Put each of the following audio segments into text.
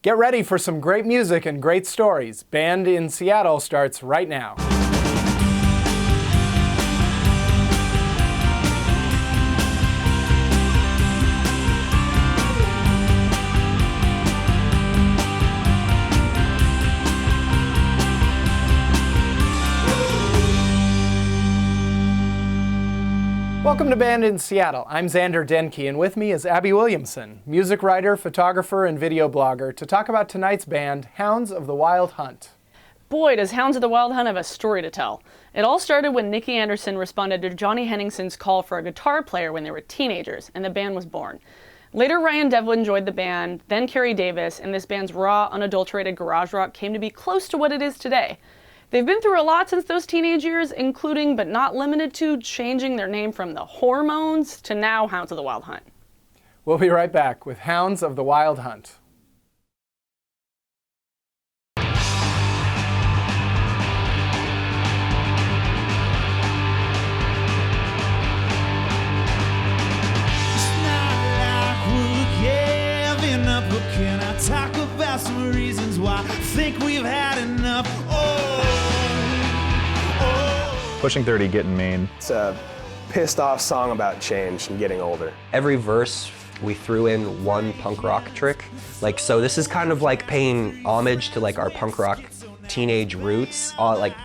Get ready for some great music and great stories. Band in Seattle starts right now. Welcome to Band in Seattle. I'm Xander Denke, and with me is Abby Williamson, music writer, photographer, and video blogger, to talk about tonight's band, Hounds of the Wild Hunt. Boy, does Hounds of the Wild Hunt have a story to tell. It all started when Nikki Anderson responded to Johnny Henningson's call for a guitar player when they were teenagers, and the band was born. Later, Ryan Devlin joined the band, then Carrie Davis, and this band's raw, unadulterated garage rock came to be close to what it is today. They've been through a lot since those teenage years, including, but not limited to, changing their name from the Hormones to now Hounds of the Wild Hunt. We'll be right back with Hounds of the Wild Hunt. Can I talk about some reasons why I think we've had enough? Pushing 30, Getting Mean. It's a pissed off song about change and getting older. Every verse we threw in one punk rock trick. So this is kind of like paying homage to our punk rock teenage roots.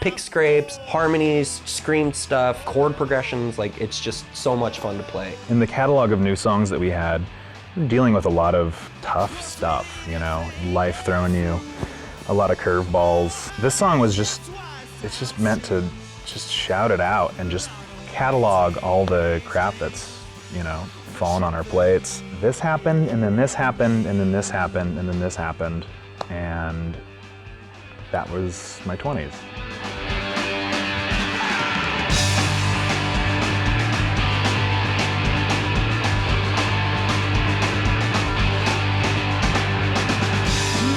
Pick scrapes, harmonies, screamed stuff, chord progressions. It's just so much fun to play. In the catalog of new songs that we had, we're dealing with a lot of tough stuff, life throwing you a lot of curveballs. This song was it's just meant to just shout it out and just catalog all the crap that's, fallen on our plates. This happened, and then this happened, and then this happened, and then this happened, and that was my 20s.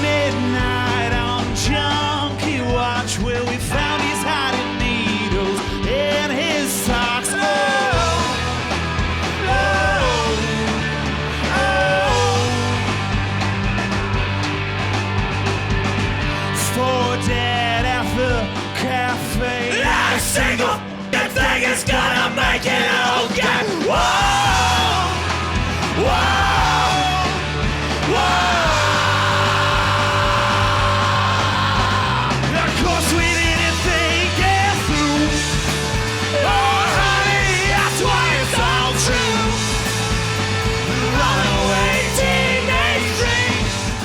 Midnight on Junkie Watch, where we found his hiding needles in his socks. For dead at the cafe. Not a single thing is gonna make it okay. Whoa! Whoa! Whoa!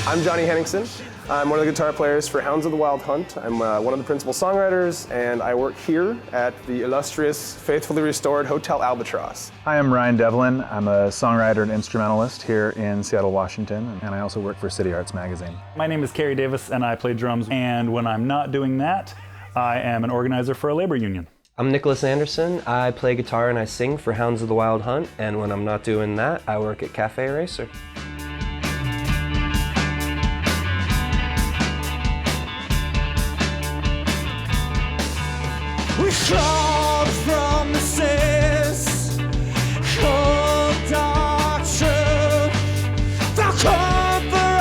I'm Johnny Henningson. I'm one of the guitar players for Hounds of the Wild Hunt. I'm one of the principal songwriters, and I work here at the illustrious, faithfully restored Hotel Albatross. Hi, I'm Ryan Devlin. I'm a songwriter and instrumentalist here in Seattle, Washington, and I also work for City Arts Magazine. My name is Carrie Davis, and I play drums, and when I'm not doing that, I am an organizer for a labor union. I'm Nicholas Anderson. I play guitar and I sing for Hounds of the Wild Hunt, and when I'm not doing that, I work at Cafe Racer. We crawled from the sis, cold dark truth, the comfort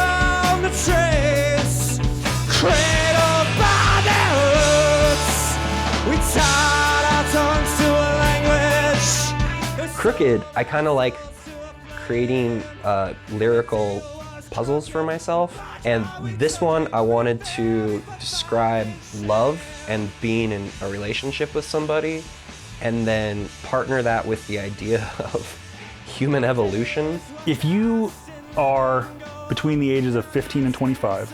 of the trace, cradled by their roots. We tied our tongues to a language. Crooked, I kind of like creating lyrical puzzles for myself, and this one I wanted to describe love and being in a relationship with somebody, and then partner that with the idea of human evolution. If you are between the ages of 15 and 25,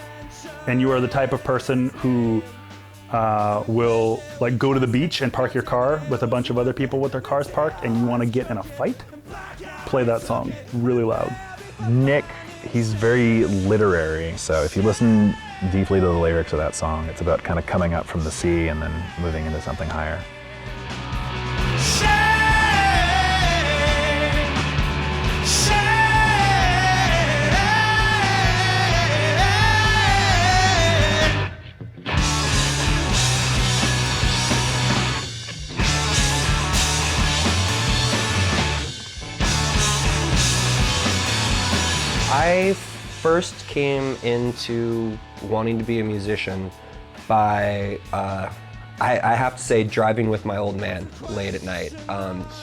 and you are the type of person who will go to the beach and park your car with a bunch of other people with their cars parked, and you want to get in a fight, play that song really loud. Nick, he's very literary, so if you listen deeply to the lyrics of that song, it's about kind of coming up from the sea and then moving into something higher. I first came into wanting to be a musician by, I have to say, driving with my old man late at night.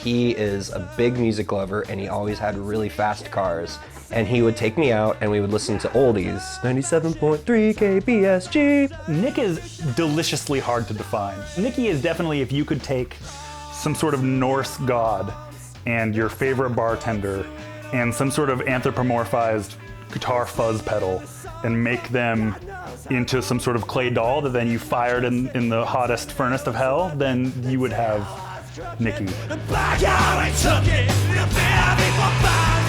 He is a big music lover, and he always had really fast cars. And he would take me out and we would listen to oldies. 97.3 KBSG. Nick is deliciously hard to define. Nicky is definitely, if you could take some sort of Norse god and your favorite bartender and some sort of anthropomorphized guitar fuzz pedal and make them into some sort of clay doll that then you fired in the hottest furnace of hell, then you would have Nicky. Back how I took it, the baby for bondage.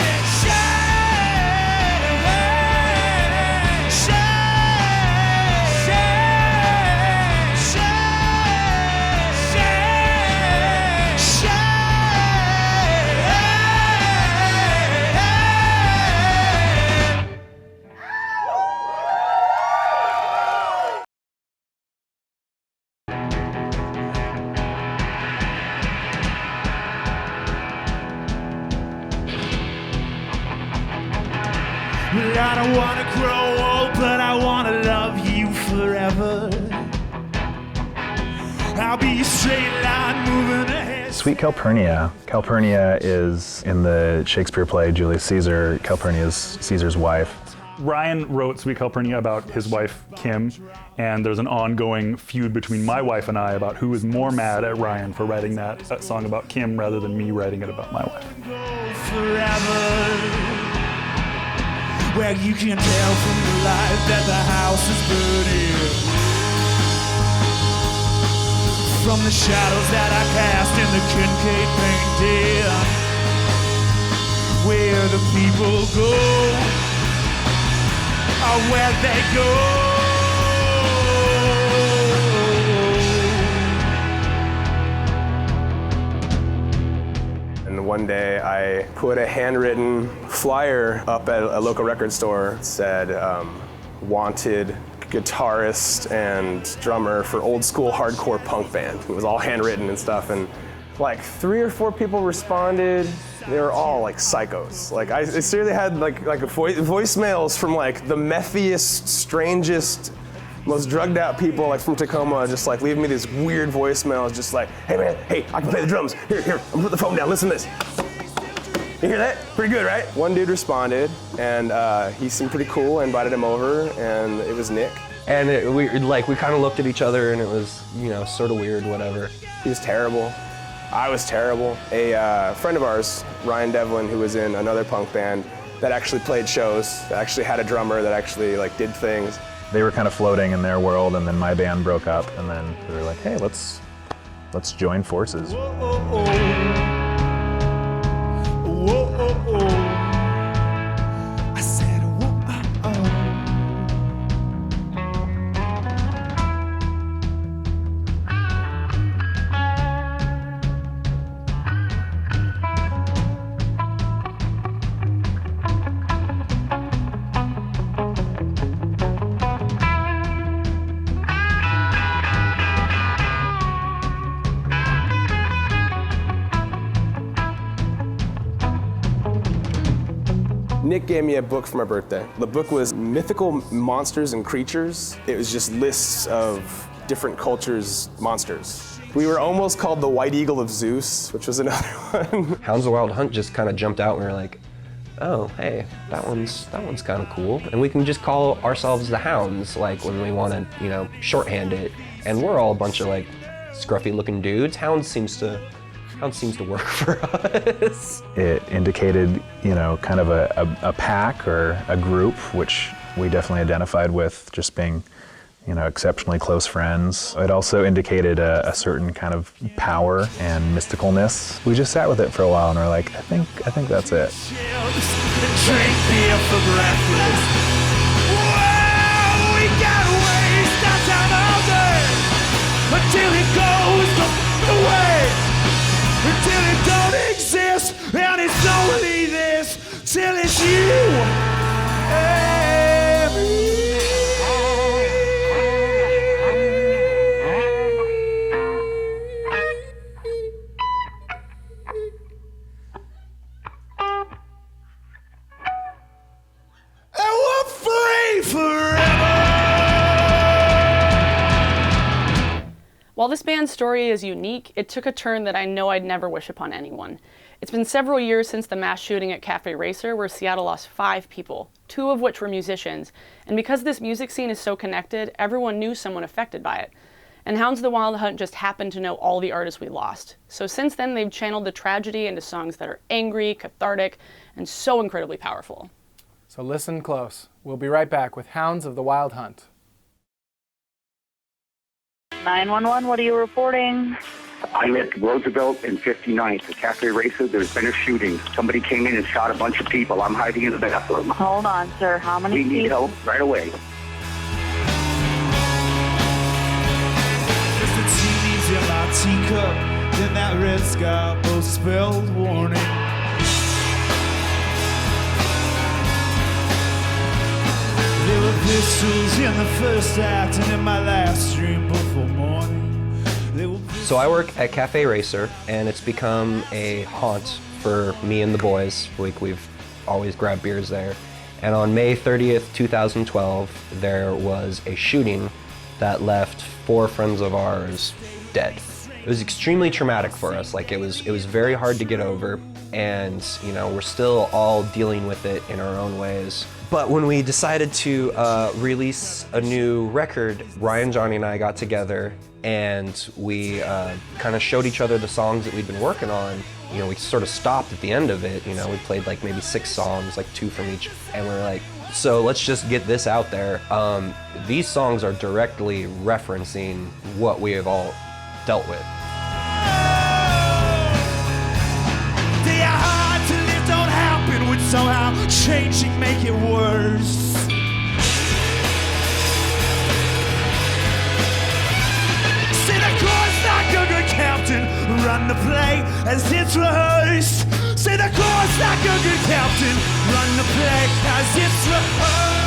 I don't wanna grow old, but I wanna love you forever. I'll be a straight line moving ahead. Sweet Calpurnia. Calpurnia is in the Shakespeare play Julius Caesar. Calpurnia is Caesar's wife. Ryan wrote Sweet Calpurnia about his wife, Kim, and there's an ongoing feud between my wife and I about who is more mad at Ryan for writing that song about Kim rather than me writing it about my wife. Forever. Well, you can tell from the light that the house is burning. From the shadows that I cast in the Kincaid painting, where the people go, or where they go. And one day I put a handwritten flyer up at a local record store. It said, wanted guitarist and drummer for old school hardcore punk band. It was all handwritten and stuff, and like 3 or 4 people responded. They were all like psychos. Like I seriously had like voicemails from like the methiest, strangest, most drugged out people like from Tacoma, just like leaving me these weird voicemails, just like, hey man, hey, I can play the drums. Here, I'm gonna put the phone down, listen to this. You hear that? Pretty good, right? One dude responded, and he seemed pretty cool. I invited him over, and it was Nick. And we kind of looked at each other, and it was, sort of weird, whatever. He was terrible. I was terrible. A friend of ours, Ryan Devlin, who was in another punk band that actually played shows, that actually had a drummer, that actually like did things. They were kind of floating in their world, and then my band broke up, and then they were like, hey, let's join forces. Whoa, oh, oh. Whoa, oh, oh. I said, whoa, oh, oh. Nick gave me a book for my birthday. The book was Mythical Monsters and Creatures. It was just lists of different cultures' monsters. We were almost called the White Eagle of Zeus, which was another one. Hounds of the Wild Hunt just kind of jumped out, and we were like, oh, hey, that one's kind of cool. And we can just call ourselves the Hounds, like when we want to, shorthand it. And we're all a bunch of like scruffy looking dudes. Hounds seems to work for us. It indicated, kind of a pack or a group, which we definitely identified with, just being, exceptionally close friends. It also indicated a certain kind of power and mysticalness. We just sat with it for a while and we're like, I think that's it. Drink beer for breakfast. Well, we gotta waste our time all day until it goes away. Until it don't exist, and it's only this, till it's you and me. And we'll While this band's story is unique, it took a turn that I know I'd never wish upon anyone. It's been several years since the mass shooting at Cafe Racer, where Seattle lost 5 people, 2 of which were musicians, and because this music scene is so connected, everyone knew someone affected by it. And Hounds of the Wild Hunt just happened to know all the artists we lost. So since then, they've channeled the tragedy into songs that are angry, cathartic, and so incredibly powerful. So listen close. We'll be right back with Hounds of the Wild Hunt. 911, what are you reporting? I'm at Roosevelt and 59th, the Cafe Racer. There's been a shooting. Somebody came in and shot a bunch of people. I'm hiding in the bathroom. Hold on, sir. How many We need people? help right away. There's the tea leaves in my teacup, then that red sky both spelled warning. There were pistols in the first act and in my last dream before morning. So I work at Cafe Racer, and it's become a haunt for me and the boys. We've always grabbed beers there. And on May 30th, 2012, there was a shooting that left 4 friends of ours dead. It was extremely traumatic for us. Like it was very hard to get over, and you know, we're still all dealing with it in our own ways. But when we decided to release a new record, Ryan, Johnny, and I got together and we kind of showed each other the songs that we'd been working on. You know, we sort of stopped at the end of it. You know, we played like maybe 6 songs, like 2 from each, and we were like, so let's just get this out there. These songs are directly referencing what we have all dealt with. They are hard to live, don't happen, would somehow changing make it worse. Say the chorus like a good captain, run the play as it's rehearsed. Say the chorus like a good captain, run the play as it's rehearsed.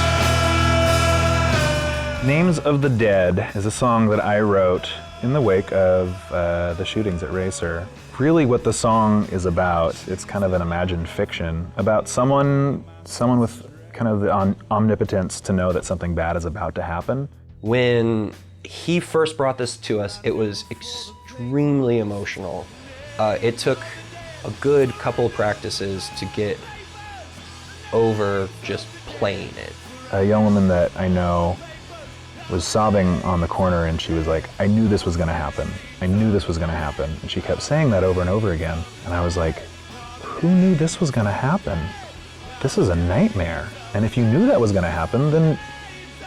Names of the Dead is a song that I wrote in the wake of the shootings at Racer. Really what the song is about, it's kind of an imagined fiction about someone with kind of the omnipotence to know that something bad is about to happen. When he first brought this to us, it was extremely emotional. It took a good couple of practices to get over just playing it. A young woman that I know was sobbing on the corner, and she was like, I knew this was gonna happen. I knew this was gonna happen. And she kept saying that over and over again. And I was like, who knew this was gonna happen? This is a nightmare. And if you knew that was gonna happen, then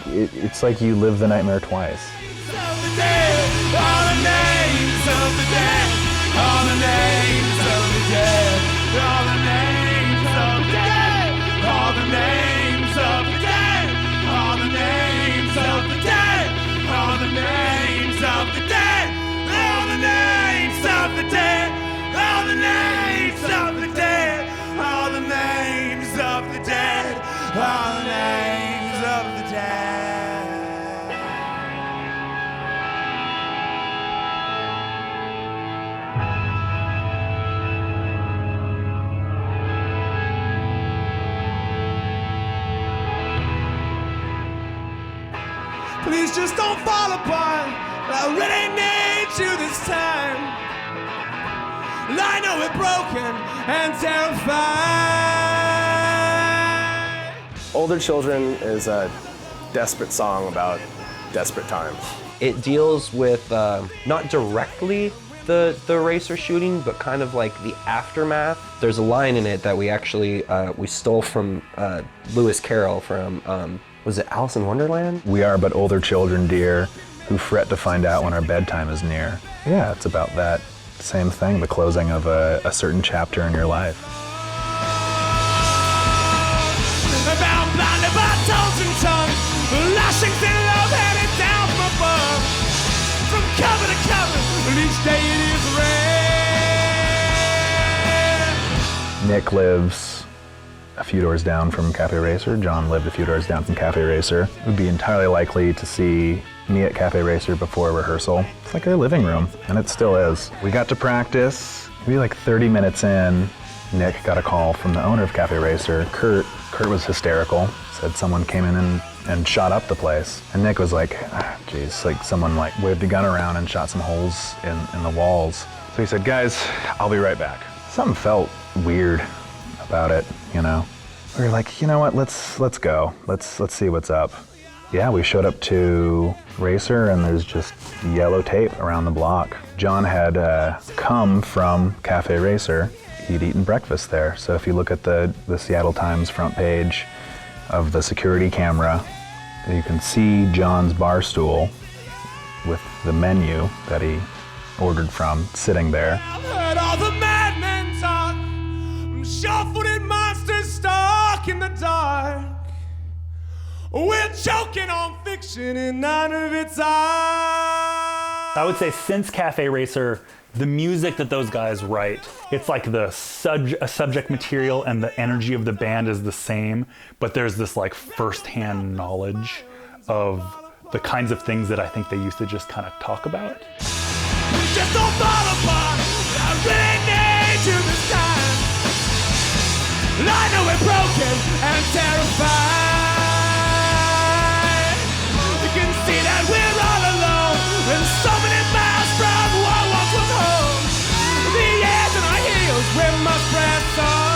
it's like you live the nightmare twice. All the names of the dead, all the names of the dead, all the names of the dead, all the names of the dead, all the names of the dead, all the names of the dead, all the names of the dead, all the names of the dead, all the names of the dead, all the names of the dead. Please just don't fall apart. I really need you this time. I know we're broken and terrified. Older Children is a desperate song about desperate times. It deals with not directly the Racer shooting, but kind of like the aftermath. There's a line in it that we actually we stole from Lewis Carroll from was it Alice in Wonderland? We are but older children, dear, who fret to find out when our bedtime is near. Yeah, it's about that same thing, the closing of a certain chapter in your life. Bound, blinded by toes and tongue, lashing thin love headed down from above. From cover to cover, each day it is red. Nick lives a few doors down from Cafe Racer. John lived a few doors down from Cafe Racer. It would be entirely likely to see me at Cafe Racer before rehearsal. It's like our living room, and it still is. We got to practice. Maybe like 30 minutes in, Nick got a call from the owner of Cafe Racer, Kurt. Kurt was hysterical. Said someone came in and and shot up the place. And Nick was like, geez, like someone like waved a gun around and shot some holes in the walls. So he said, guys, I'll be right back. Something felt weird about it, you know? We were like, you know what, let's go. Let's see what's up. Yeah, we showed up to Racer and there's just yellow tape around the block. John had come from Cafe Racer. He'd eaten breakfast there. So if you look at the Seattle Times front page of the security camera, you can see John's bar stool with the menu that he ordered from sitting there. I've heard all the madmen talk, sure-footed monsters stalk in the dark. We're choking on fiction and none of it's ours. I would say since Cafe Racer, the music that those guys write, it's like the subject material and the energy of the band is the same, but there's this like first-hand knowledge of the kinds of things that I think they used to just kind of talk about. We just don't fall apart. I really need you this time. I know we're broken and terrified. You can see that we're all alone. And so many miles from what once was home. The airs in our heels, we must press on.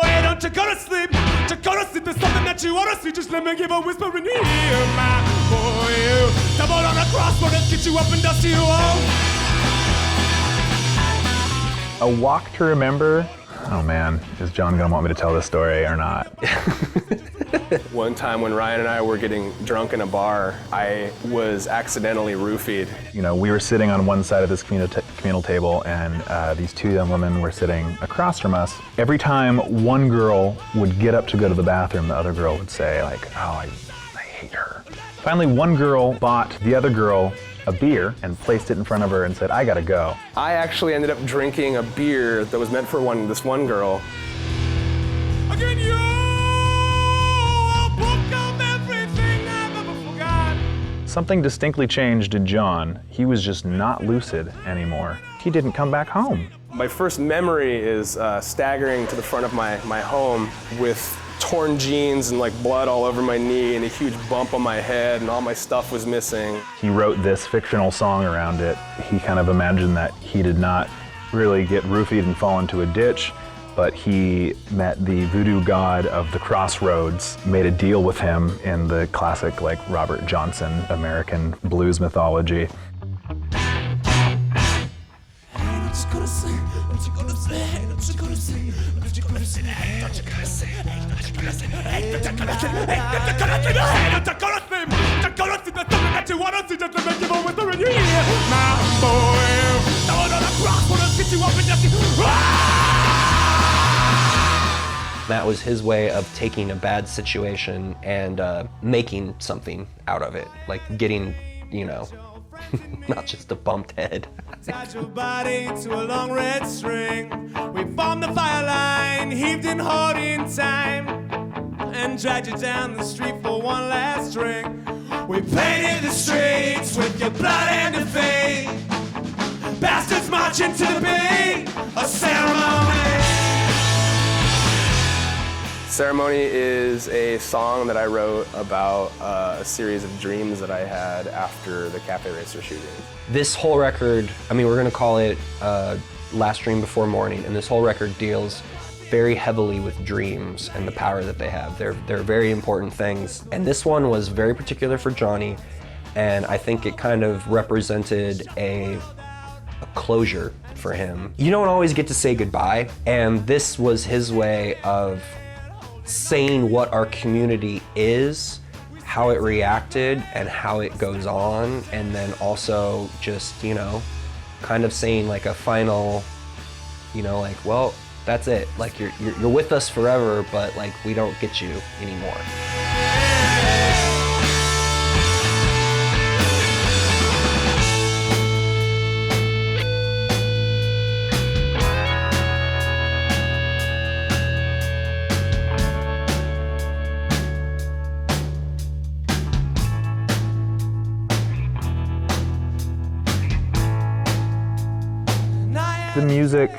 Hey, don't you go to sleep. Don't go to sleep. There's something that you want to see. Just let me give a whisper in your ear, my boy. You stumbled on a crossroad and get you up and dust you off. A walk to remember? Oh man, is John gonna want me to tell this story or not? One time when Ryan and I were getting drunk in a bar, I was accidentally roofied. You know, we were sitting on one side of this communal table and these two young women were sitting across from us. Every time one girl would get up to go to the bathroom, the other girl would say like, oh, I hate her. Finally, one girl bought the other girl a beer and placed it in front of her and said, I gotta go. I actually ended up drinking a beer that was meant for this one girl. Again, you, a book of everything I've ever forgot. Something distinctly changed in John. He was just not lucid anymore. He didn't come back home. My first memory is staggering to the front of my home with torn jeans and like blood all over my knee and a huge bump on my head and all my stuff was missing. He wrote this fictional song around it. He kind of imagined that he did not really get roofied and fall into a ditch, but he met the voodoo god of the crossroads, made a deal with him in the classic like Robert Johnson American blues mythology. That was his way of taking a bad situation and making something out of it, like getting, you know, not just a bumped head. Tied your body to a long red string. We formed the fire line, heaved in hard in time, and dragged you down the street for one last drink. We painted the streets with your blood and your fate. Bastards marching to the beat of ceremony. Ceremony is a song that I wrote about a series of dreams that I had after the Cafe Racer shooting. This whole record, I mean, we're gonna call it Last Dream Before Morning, and this whole record deals very heavily with dreams and the power that they have. They're very important things. And this one was very particular for Johnny, and I think it kind of represented a closure for him. You don't always get to say goodbye, and this was his way of saying what our community is, how it reacted, and how it goes on, and then also just, you know, kind of saying like a final, you know, like, well, that's it. Like you're with us forever, but like we don't get you anymore. the music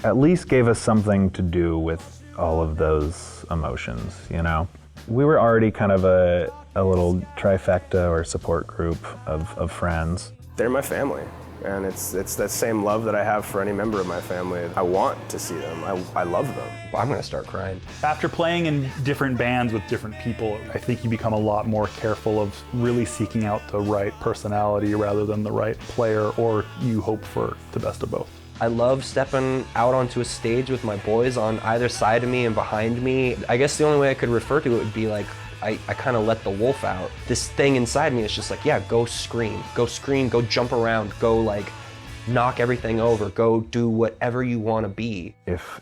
at least gave us something to do with all of those emotions, you know? We were already kind of a little trifecta or support group of friends. They're my family, and it's that same love that I have for any member of my family. I want to see them. I love them. I'm gonna start crying. After playing in different bands with different people, I think you become a lot more careful of really seeking out the right personality rather than the right player, or you hope for the best of both. I love stepping out onto a stage with my boys on either side of me and behind me. I guess the only way I could refer to it would be like, I kind of let the wolf out. This thing inside me is just like, yeah, go scream, go jump around, go like knock everything over, go do whatever you want to be. If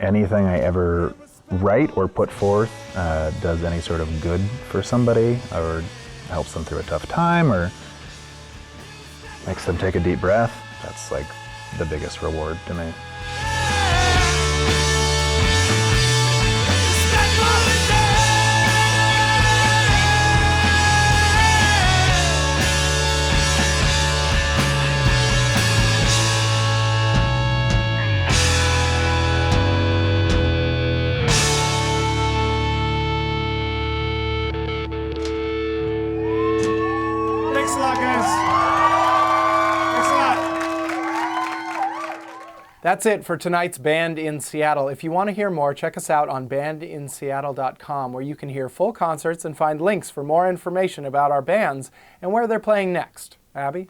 anything I ever write or put forth does any sort of good for somebody, or helps them through a tough time, or makes them take a deep breath, that's like the biggest reward to me. Thanks a lot, guys. Thanks a lot. That's it for tonight's Band in Seattle. If you want to hear more, check us out on bandinseattle.com, where you can hear full concerts and find links for more information about our bands and where they're playing next. Abby?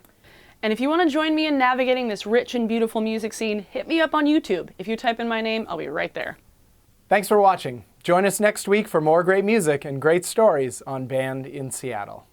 And if you want to join me in navigating this rich and beautiful music scene, hit me up on YouTube. If you type in my name, I'll be right there. Thanks for watching. Join us next week for more great music and great stories on Band in Seattle.